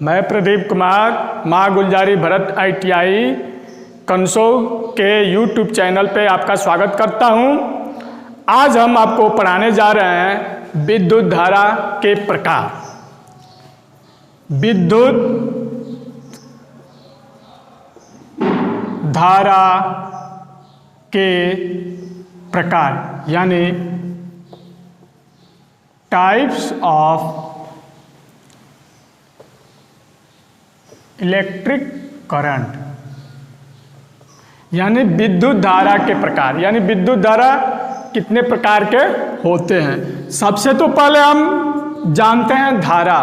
मैं प्रदीप कुमार माँ Gulzari Bharat ITI console के YouTube चैनल पे आपका स्वागत करता हूँ। आज हम आपको पढ़ाने जा रहे हैं विद्युत धारा के प्रकार। विद्युत धारा के प्रकार यानी टाइप्स ऑफ इलेक्ट्रिक करंट, यानी विद्युत धारा के प्रकार। यानी विद्युत धारा कितने प्रकार के होते हैं। सबसे तो पहले हम जानते हैं धारा।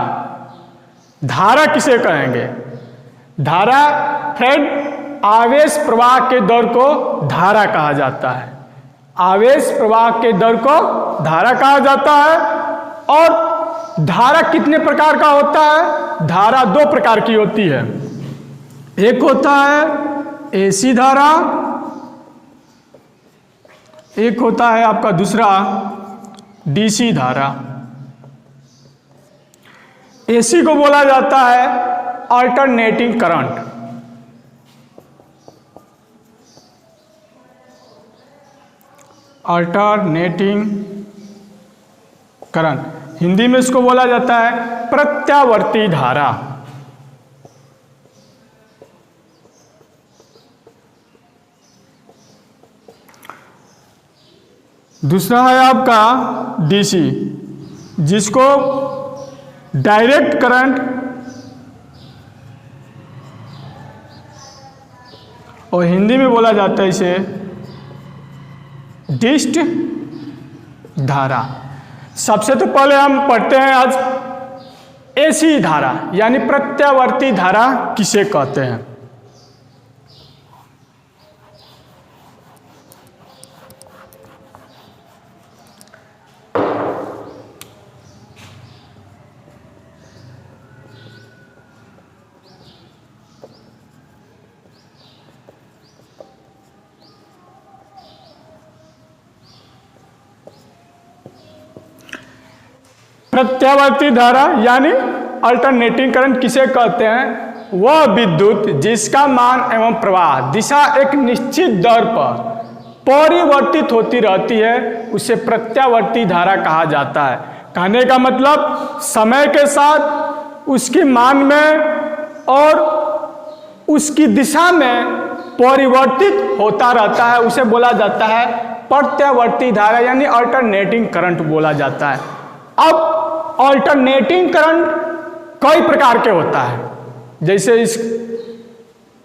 धारा किसे कहेंगे? धारा फ्रेंड आवेश प्रवाह के दर को धारा कहा जाता है। आवेश प्रवाह के दर को धारा कहा जाता है। और धारा कितने प्रकार का होता है? धारा दो प्रकार की होती है। एक होता है AC धारा, एक होता है आपका दूसरा DC धारा। AC को बोला जाता है alternating current. Alternating current Hindi में इसको बोला जाता है प्रत्यावर्ती धारा। दूसरा है आपका DC, जिसको डायरेक्ट करंट और हिंदी में बोला जाता है इसे डिस्ट धारा। सबसे तो पहले हम पढ़ते हैं आज AC धारा, यानी प्रत्यावर्ती धारा किसे कहते हैं। प्रत्यावर्ती धारा यानी अल्टरनेटिंग करंट किसे कहते हैं? वह विद्युत जिसका मान एवं प्रवाह दिशा एक निश्चित दर पर परिवर्तित होती रहती है, उसे प्रत्यावर्ती धारा कहा जाता है। कहने का मतलब समय के साथ उसके मान में और उसकी दिशा में परिवर्तित होता रहता है, उसे बोला जाता है प्रत्यावर्ती धारा यानी अल्टरनेटिंग करंट बोला जाता है। अब अल्टरनेटिंग करंट कई प्रकार के होता है। जैसे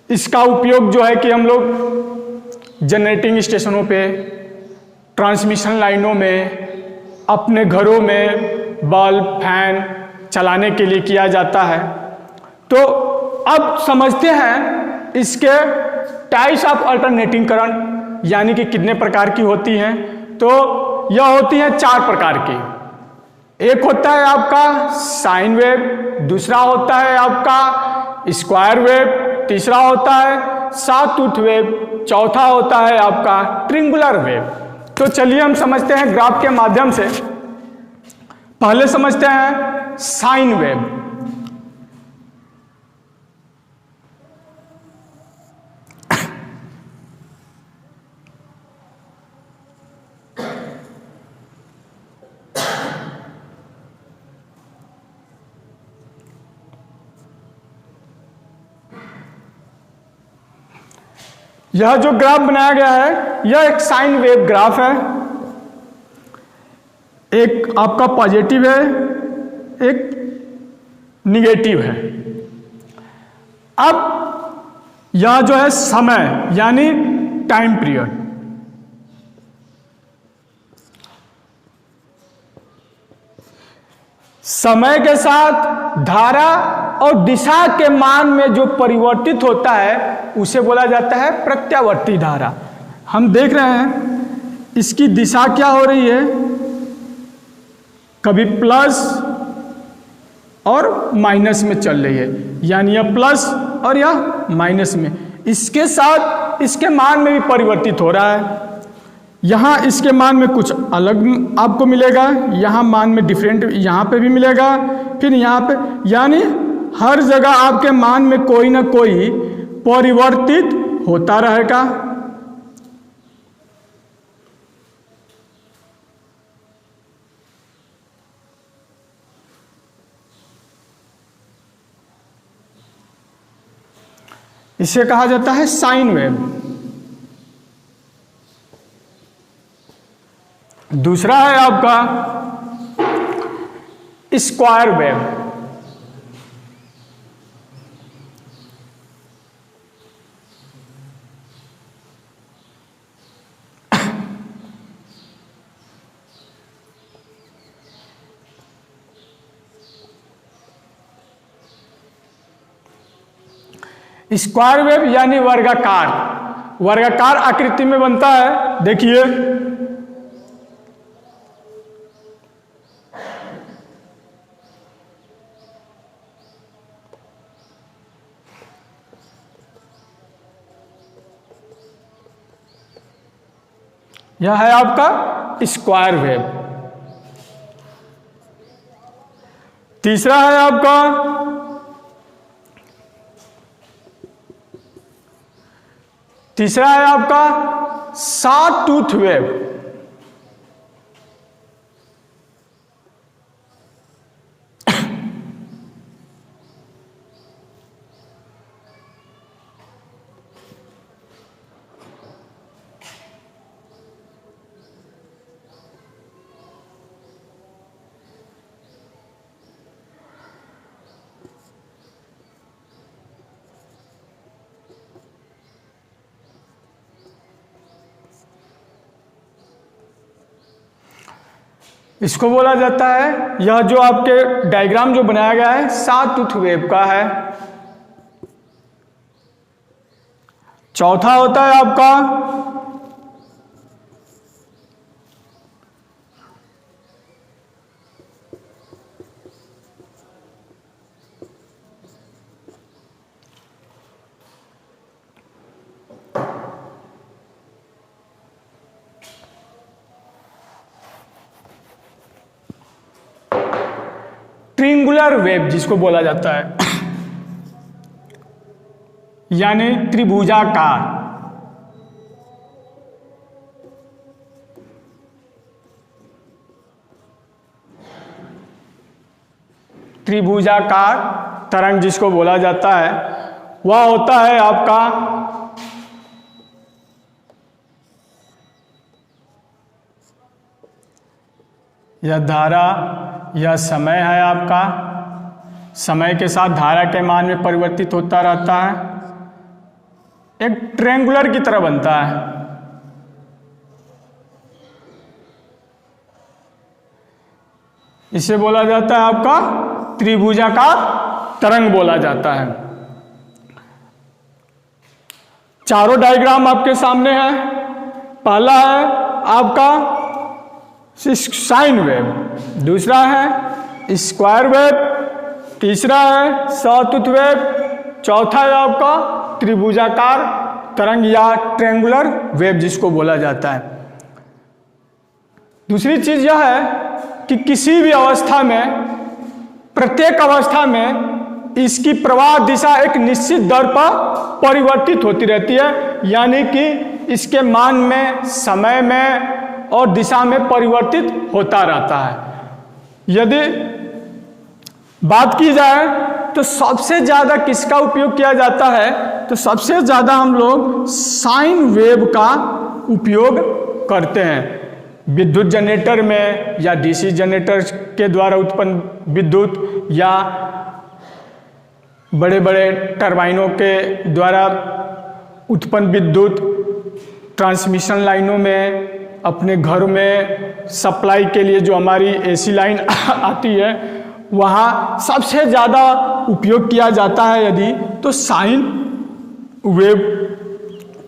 इसका उपयोग जो है कि हम लोग जनरेटिंग स्टेशनों पे, ट्रांसमिशन लाइनों में, अपने घरों में बल्ब फैन चलाने के लिए किया जाता है। तो अब समझते हैं इसके टाइप्स ऑफ अल्टरनेटिंग करंट यानी कि कितने प्रकार की होती हैं। तो यह होती हैं 4 प्रकार की। एक होता है आपका साइन वेव, दूसरा होता है आपका स्क्वायर वेव, तीसरा होता है सॉटूथ वेव, चौथा होता है आपका ट्रिंगुलर वेव। तो चलिए हम समझते हैं ग्राफ के माध्यम से। पहले समझते हैं साइन वेव। यह जो ग्राफ बनाया गया है यह एक साइन वेव ग्राफ है। एक आपका पॉजिटिव है, एक निगेटिव है। अब यह जो है समय यानी टाइम पीरियड, समय के साथ धारा और दिशा के मान में जो परिवर्तित होता है उसे बोला जाता है प्रत्यावर्ती धारा। हम देख रहे हैं इसकी दिशा क्या हो रही है, कभी प्लस और माइनस में चल रही है, यानी यह प्लस और यह माइनस में। इसके साथ इसके मान में भी परिवर्तित हो रहा है। यहाँ इसके मान में कुछ अलग आपको मिलेगा, यहाँ मान में डिफरेंट यहाँ पे भी मिलेगा, फिर यहाँ पे, यानी हर जगह आपके मान में कोई ना कोई परिवर्तित होता रहेगा। इसे कहा जाता है साइन वेव। दूसरा है आपका स्क्वायर वेव। स्क्वायर वेव यानी वर्गाकार, वर्गाकार आकृति में बनता है। देखिए यह है आपका स्क्वायर वेव। तीसरा है आपका सॉ टूथ वेव। इसको बोला जाता है, यह जो आपके डायग्राम जो बनाया गया है सॉ टूथ वेव का है। चौथा होता है आपका ट्रिंगुलर वेव, जिसको बोला जाता है, यानी त्रिभुजाकार। त्रिभुजाकार तरंग जिसको बोला जाता है वह होता है आपका यह धारा, यह समय है आपका। समय के साथ धारा के मान में परिवर्तित होता रहता है, एक ट्रायंगुलर की तरह बनता है। इसे बोला जाता है आपका त्रिभुजाकार तरंग बोला जाता है। चारों डायग्राम आपके सामने है। पहला है आपका साइन वेव, दूसरा है स्क्वायर वेव, तीसरा है सॉ टूथ वेव, चौथा है आपका त्रिभुजाकार तरंग या ट्रायंगुलर वेव जिसको बोला जाता है। दूसरी चीज यह है कि किसी भी अवस्था में, प्रत्येक अवस्था में इसकी प्रवाह दिशा एक निश्चित दर पर परिवर्तित होती रहती है, यानी कि इसके मान में, समय में और दिशा में परिवर्तित होता रहता है। यदि बात की जाए तो सबसे ज़्यादा किसका उपयोग किया जाता है, तो सबसे ज़्यादा हम लोग साइन वेव का उपयोग करते हैं। विद्युत जनरेटर में या डीसी जनरेटर के द्वारा उत्पन्न विद्युत या बड़े बड़े टरबाइनों के द्वारा उत्पन्न विद्युत, ट्रांसमिशन लाइनों में, अपने घर में सप्लाई के लिए जो हमारी एसी लाइन आती है वहाँ सबसे ज़्यादा उपयोग किया जाता है यदि, तो साइन वेव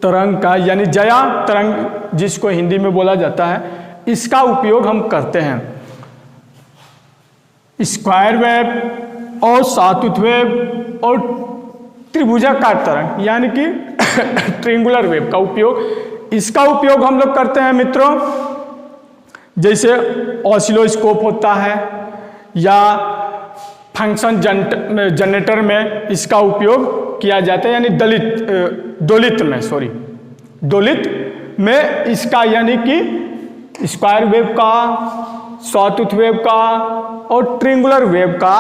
तरंग का, यानी जया तरंग जिसको हिंदी में बोला जाता है, इसका उपयोग हम करते हैं। स्क्वायर वेव और सॉ टूथ वेव और त्रिभुजाकार तरंग यानी कि ट्रायंगुलर वेव का उपयोग, इसका उपयोग हम लोग करते हैं मित्रों। जैसे ऑसिलोस्कोप होता है या फंक्शन जनरेटर में इसका उपयोग किया जाता है, यानी दोलित में इसका यानी कि स्क्वायर वेव का, सॉटूथ वेव का और ट्रिंगुलर वेव का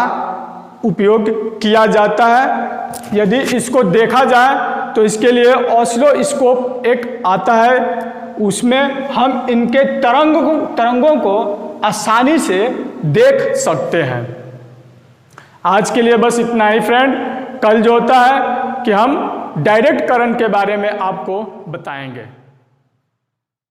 उपयोग किया जाता है। यदि इसको देखा जाए तो इसके लिए ऑसिलोस्कोप एक आता है, उसमें हम इनके तरंगों को आसानी से देख सकते हैं। आज के लिए बस इतना ही फ्रेंड। कल जो होता है कि हम डायरेक्ट करंट के बारे में आपको बताएंगे।